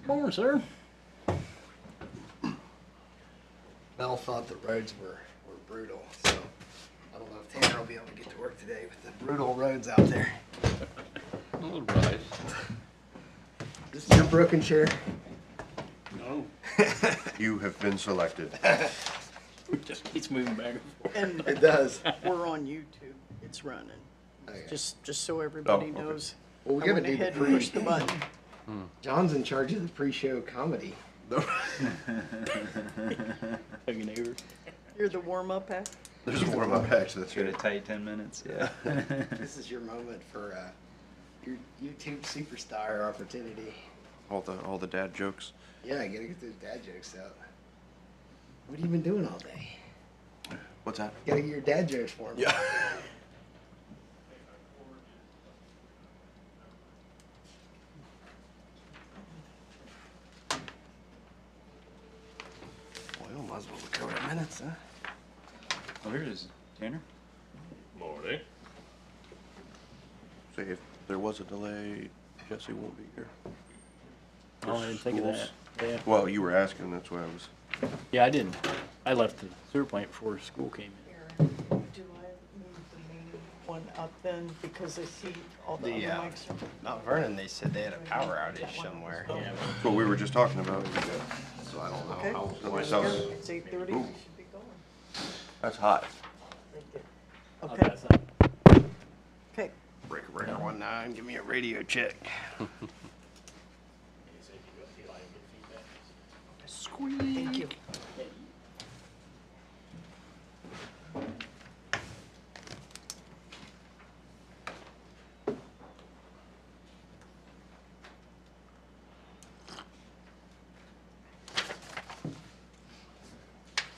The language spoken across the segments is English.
Morning, sir. Mel thought the roads were brutal, so I don't know if Tanner will be able to get to work today with the brutal roads out there. A little rise. This is your broken chair. No. You have been selected. It just keeps moving back and forth. And It does. we're on YouTube. It's running. Okay. Just so everybody okay. knows. Well, we I gotta went do the ahead and pushed the button. John's in charge of the pre-show comedy. Hug your neighbors. You're the warm-up act. There's a warm-up act, that's Good a right. tight 10 minutes, yeah. This is your moment for your YouTube superstar opportunity. All the dad jokes. Yeah, I gotta get those dad jokes out. What have you been doing all day? What's that? Gotta get your dad jokes for me. Yeah. Well, might as well look over the minutes, huh? Oh, here it is, Tanner. Morning. Say if there was a delay, Jesse won't be here. Oh, I didn't think of that. Yeah. Well, you were asking, that's why I was. Yeah, I didn't. I left the sewer plant before school came in. Do I move the main one up then because I see all the other mics are. Mount Vernon, they said they had a power outage somewhere. Yeah. That's what we were just talking about. So I don't know Okay. how. Somebody sells. It's 8:30, we should be going. That's hot. Okay, okay. Breaker 19, give me a radio check. Thank you.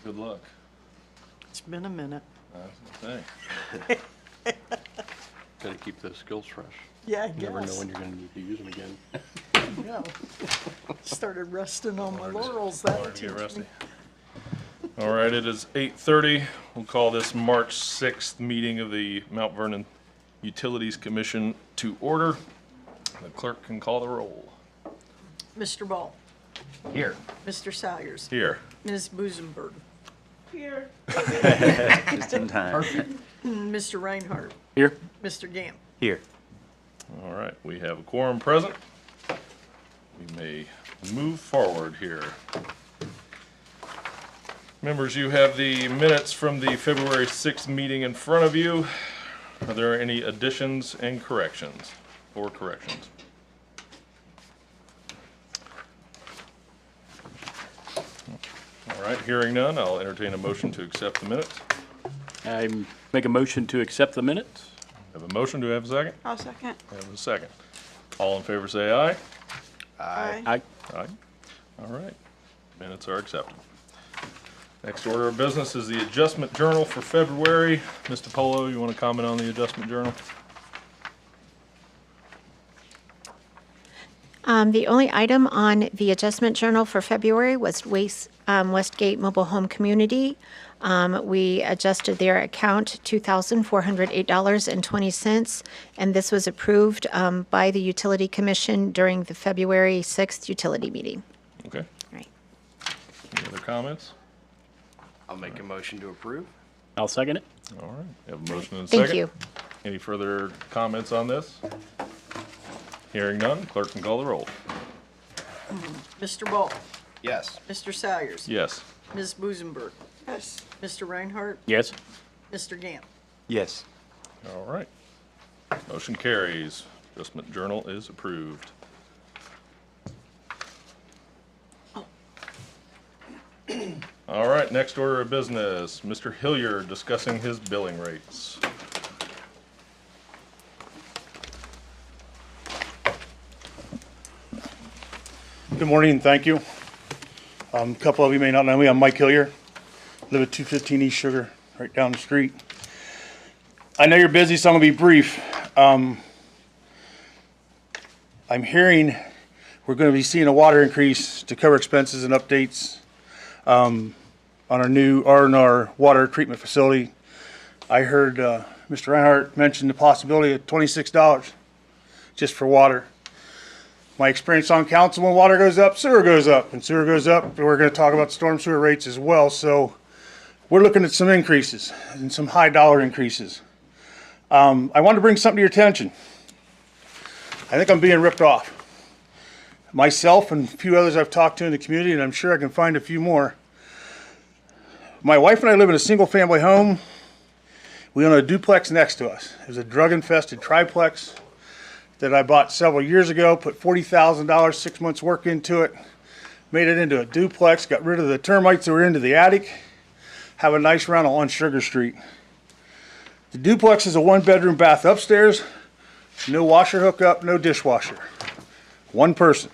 Good luck. It's been a minute. Hey. Gotta keep those skills fresh. Yeah, I You never know guess. when you're gonna need to use them again. Yeah. Started resting on my Hard to- laurels. hard That to get teach rusty. me. All right, it is 8:30. We'll call this March 6th meeting of the Mount Vernon Utilities Commission to order. The clerk can call the roll. Mr. Ball, Here. Mr. Salyers, Here. Ms. Busenberg, Just in time. Mr. Reinhardt, Here? Mr. Gamp. Here. All right, we have a quorum present. We may move forward here. Members, you have the minutes from the February 6th meeting in front of you. Are there any additions and corrections or corrections? All right, hearing none, I'll entertain a motion to accept the minutes. I make a motion to accept the minutes. Have a motion, do I have a second? I'll second. Have a second. All in favor say aye. Aye. Aye. Aye. All right, minutes are accepted. Next order of business is the adjustment journal for February. Mr. Polo, you want to comment on the adjustment journal? The only item on the adjustment journal for February was Westgate Mobile Home Community. We adjusted their account $2,408.20, and this was approved by the Utility Commission during the February 6th utility meeting. Okay, Right. any other comments? I'll make a motion to approve. I'll second it. All right, we have a motion and a second. Thank you. Any further comments on this? Hearing none, clerk can call the roll. Mr. Ball, Yes. Mr. Salyers, Yes. Ms. Busenberg, Yes. Mr. Reinhardt, Yes? Mr. Gamp. Yes. All right. Motion carries. Adjustment journal is approved. All right, next order of business, Mr. Hilliard discussing his billing rates. Good morning, and thank you. A couple of you may not know me. I'm Mike Hillier. Live at 215 East Sugar, right down the street. I know you're busy, so I'm gonna be brief. I'm hearing we're gonna be seeing a water increase to cover expenses and updates on our water treatment facility. I heard Mr. Reinhardt mention the possibility of $26 just for water. My experience on council, when water goes up, sewer goes up, and sewer goes up, we're gonna talk about storm sewer rates as well, so we're looking at some increases, and some high dollar increases. I wanted to bring something to your attention. I think I'm being ripped off. Myself and a few others I've talked to in the community, and I'm sure I can find a few more. My wife and I live in a single-family home. We own a duplex next to us. It was a drug-infested triplex that I bought several years ago, put $40,000, 6 months work into it, made it into a duplex, got rid of the termites that were into the attic, have a nice rental on Sugar Street. The duplex is a 1-bedroom bath upstairs, no washer hookup, no dishwasher. One person.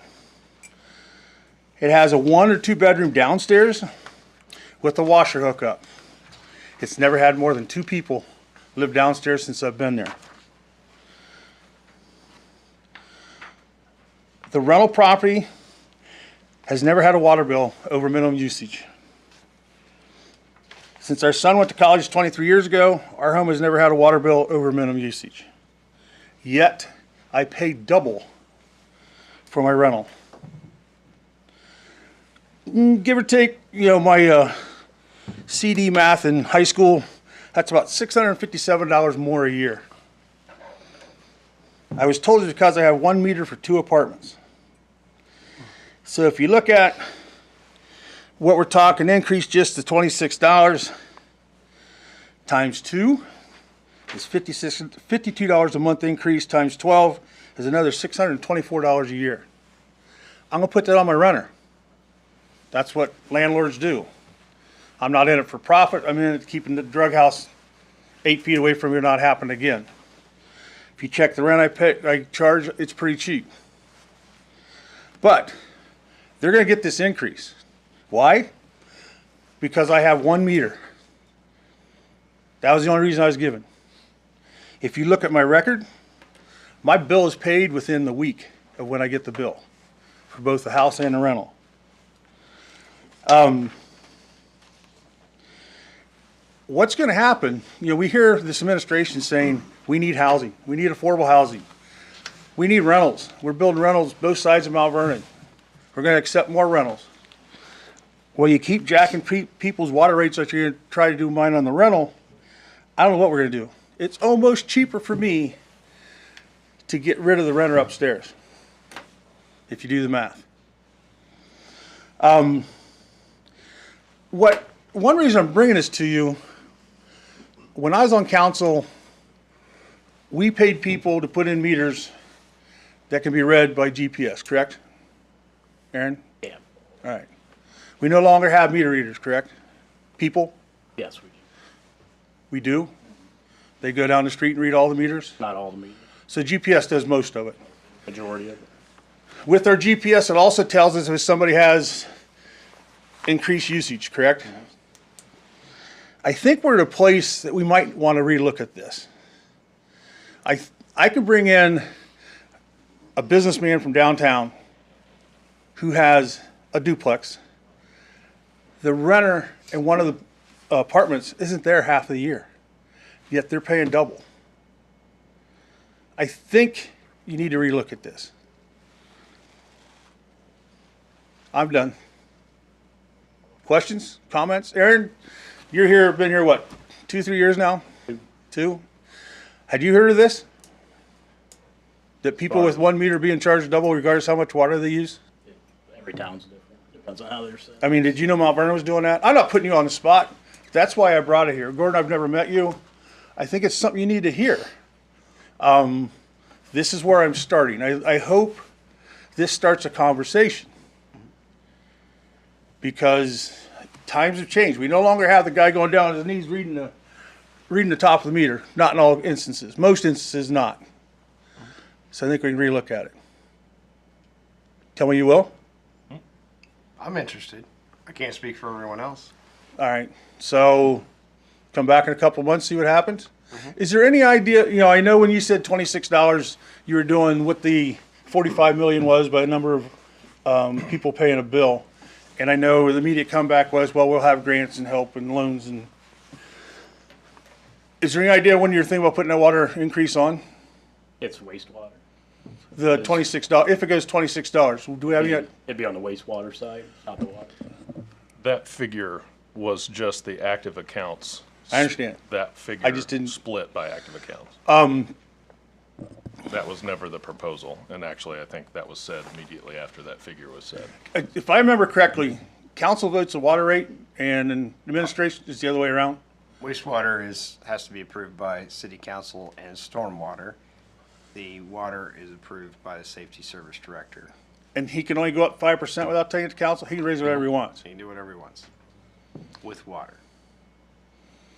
It has a 1 or 2 bedroom downstairs with a washer hookup. It's never had more than 2 people live downstairs since I've been there. The rental property has never had a water bill over minimum usage. Since our son went to college 23 years ago, our home has never had a water bill over minimum usage. Yet, I pay double for my rental. Give or take, my CD math in high school, that's about $657 more a year. I was told it's because I have 1 meter for 2 apartments. So if you look at what we're talking, increase just to $26 times 2 is $52 a month increase, times 12 is another $624 a year. I'm gonna put that on my renter. That's what landlords do. I'm not in it for profit. I'm in it keeping the drug house 8 feet away from here not happen again. If you check the rent I charge, it's pretty cheap. But they're going to get this increase. Why? Because I have 1 meter. That was the only reason I was given. If you look at my record, my bill is paid within the week of when I get the bill for both the house and the rental. What's going to happen, we hear this administration saying we need housing, we need affordable housing, we need rentals. We're building rentals both sides of Mount Vernon. We're going to accept more rentals. Well, you keep jacking people's water rates that you're going to try to do mine on the rental. I don't know what we're going to do. It's almost cheaper for me to get rid of the renter upstairs, if you do the math. One reason I'm bringing this to you, when I was on council, we paid people to put in meters that can be read by GPS, correct? Aaron? Yeah. All right. We no longer have meter readers, correct? People? Yes, we do. We do? They go down the street and read all the meters? Not all the meters, So GPS does most of it. majority of it. With our GPS, it also tells us if somebody has increased usage, correct? I think we're at a place that we might want to relook at this. I could bring in a businessman from downtown who has a duplex. The renter in one of the apartments isn't there half of the year, yet they're paying double. I think you need to relook at this. I'm done. Questions, comments? Aaron, you're here, been here what, 2-3 years now? 2? Had you heard of this? That people with 1 meter being charged double regardless how much water they use? Every town's different, depends on how they're set. I mean, did you know Mount Vernon was doing that? I'm not putting you on the spot. That's why I brought it here. Gordon, I've never met you. I think it's something you need to hear. This is where I'm starting. I hope this starts a conversation. Because times have changed. We no longer have the guy going down on his knees reading the top of the meter. Not in all instances. Most instances, not. So I think we can relook at it. Tell me you will? I'm interested. I can't speak for everyone else. All right. So come back in a couple months, see what happens. Is there any idea, I know when you said $26, you were doing what the 45 million was by a number of people paying a bill. And I know the immediate comeback was, well, we'll have grants and help and loans. And is there any idea when you're thinking about putting that water increase on? It's wastewater. The $26, if it goes $26, do we have any? It'd be on the wastewater side, not the water. That figure was just the active accounts. I understand. That figure. I just didn't- Split by active accounts. That was never the proposal, and actually, I think that was said immediately after that figure was said. If I remember correctly, council votes the water rate and then administration is the other way around? Wastewater has to be approved by city council and stormwater. The water is approved by the safety service director. And he can only go up 5% without taking it to council? He can raise it whatever he wants? So he can do whatever he wants with water.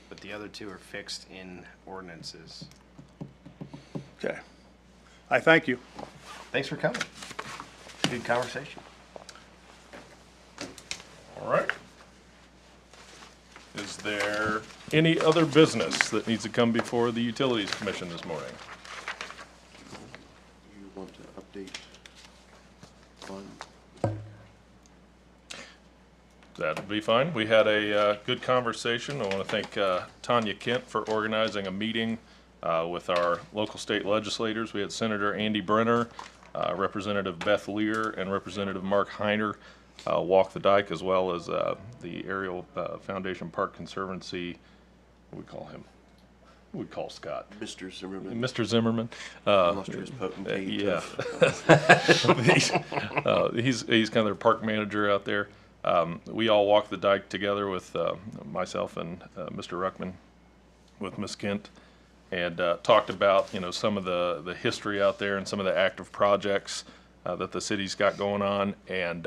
But the other two are fixed in ordinances. Okay. I thank you. Thanks for coming. Good conversation. All right. Is there any other business that needs to come before the Utilities Commission this morning? You want to update on? That'd be fine. We had a good conversation. I want to thank Tanya Kent for organizing a meeting with our local state legislators. We had Senator Andy Brenner, Representative Beth Lear, and Representative Mark Heiner walk the dike, as well as the Ariel Foundation Park Conservancy. What do we call him? What do we call Scott? Mr. Zimmerman. Mr. Zimmerman. Illustrious potentate. Yeah. He's kind of their park manager out there. We all walked the dike together with myself and Mr. Ruckman with Miss Kent, and talked about, you know, some of the history out there and some of the active projects that the city's got going on, and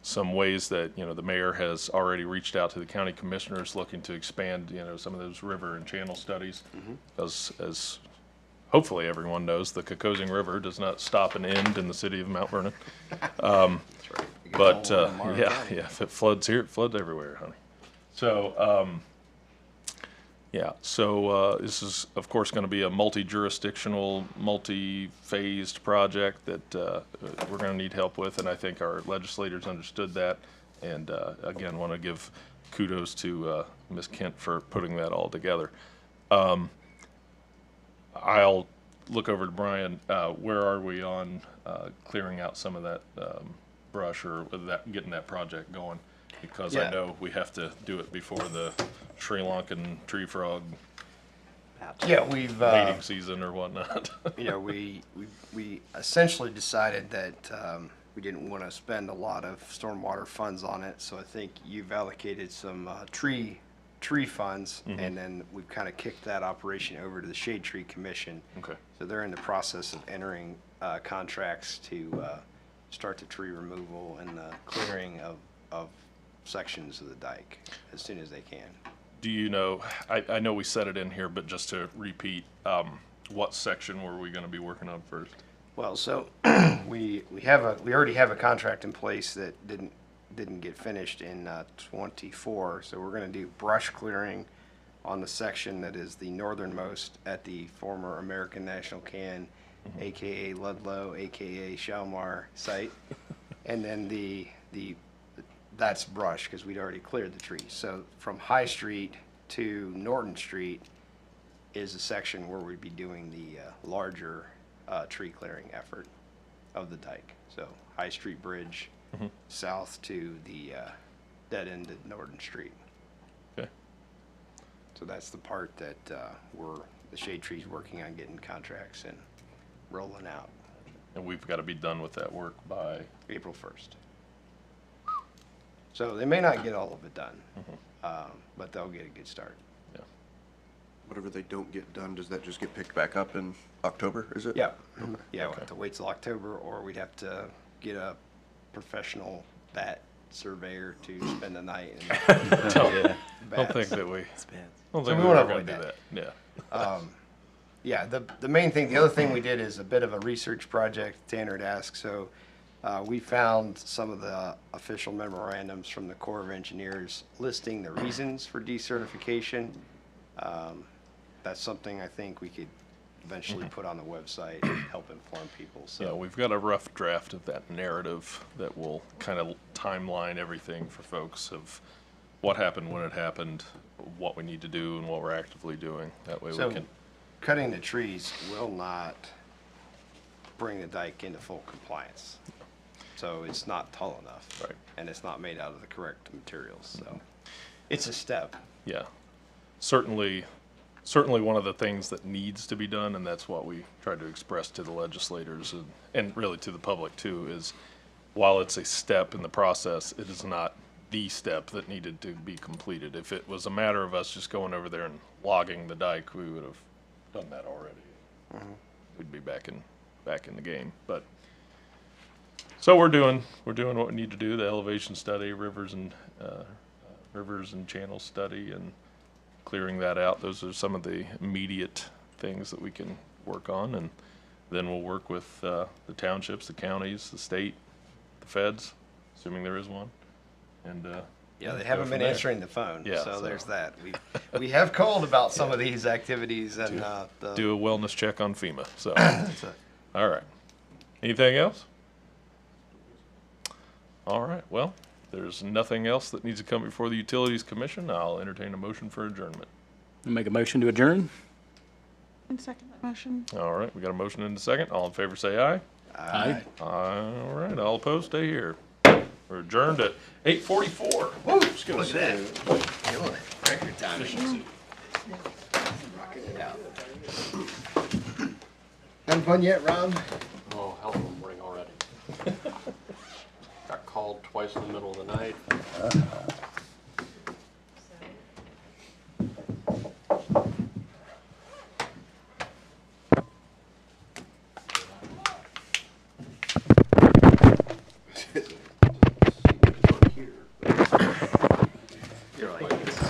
some ways that, you know, the mayor has already reached out to the county commissioners looking to expand, you know, some of those river and channel studies. As hopefully everyone knows, the Cocosing River does not stop and end in the city of Mount Vernon. But yeah, if it floods here, it floods everywhere, honey. So yeah, so this is of course going to be a multi-jurisdictional, multi-phased project that we're going to need help with, and I think our legislators understood that. And again, want to give kudos to Ms. Kent for putting that all together. I'll look over to Brian. Where are we on clearing out some of that brush, or getting that project going? Because I know we have to do it before the Sri Lankan tree frog Yeah, we've, mating season or whatnot. you know, we essentially decided that we didn't want to spend a lot of stormwater funds on it. So I think you've allocated some tree funds, and then we've kind of kicked that operation over to the Shade Tree Commission. Okay. So they're in the process of entering contracts to start the tree removal and the clearing of sections of the dike as soon as they can. Do you know, I know we said it in here, but just to repeat, what section were we going to be working on first? Well, so we already have a contract in place that didn't get finished in 24. So we're going to do brush clearing on the section that is the northernmost at the former American National Can, aka Ludlow, aka Shalmar site, and then that's brush because we'd already cleared the trees. So from High Street to Norton Street is a section where we'd be doing the larger tree clearing effort of the dike. So High Street Bridge south to the dead end at Norton Street. Okay. So that's the part that the Shade Tree's working on getting contracts and rolling out And we've got to be done with that work by, April 1st. So they may not get all of it done, but they'll get a good start. yeah. Whatever they don't get done, does that just get picked back up in October, is it? Yeah, yeah, we'll have to wait till October, or we'd have to get a professional bat surveyor to spend the night. Don't think that we, don't So think we we wanna were going avoid to do that. that. Yeah. Yeah, the main thing, the other thing we did is a bit of a research project Tanner had asked. So we found some of the official memorandums from the Corps of Engineers listing the reasons for decertification. That's something I think we could eventually put on the website and help inform people. Yeah, So we've got a rough draft of that narrative that will kind of timeline everything for folks of what happened, when it happened, what we need to do, and what we're actively doing. That way we So can. cutting the trees will not bring the dike into full compliance. So it's not tall enough. Right. And it's not made out of the correct materials, so it's a step. Yeah, certainly one of the things that needs to be done, and that's what we tried to express to the legislators and really to the public too, is while it's a step in the process, it is not the step that needed to be completed. If it was a matter of us just going over there and logging the dike, we would have done that already. We'd be back in the game, but. So we're doing what we need to do, the elevation study, rivers and channel study, and clearing that out. Those are some of the immediate things that we can work on, and then we'll work with the townships, the counties, the state, the feds, assuming there is one. And Yeah, they go haven't from been there. answering the phone, Yeah, so so- there's that. We have called about some of these activities and Do a wellness check on FEMA. So, That's it. all right. Anything else? All right. Well, there's nothing else that needs to come before the Utilities Commission. I'll entertain a motion for adjournment. Make a motion to adjourn? And second motion. All right. We got a motion and a second. All in favor, say aye. Aye. All right. All opposed, stay here. We're adjourned at 8:44. Look at that. Killing it. Record timing. Rocking it out. Having fun yet, Ron? Oh, hell of a morning already. Got called twice in the middle of the night.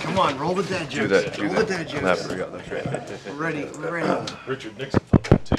Come on, roll the dead Do jokes. that, do Roll the that. dead I jokes. forgot, that's right. We're ready. We're ready. Richard Nixon thought that too.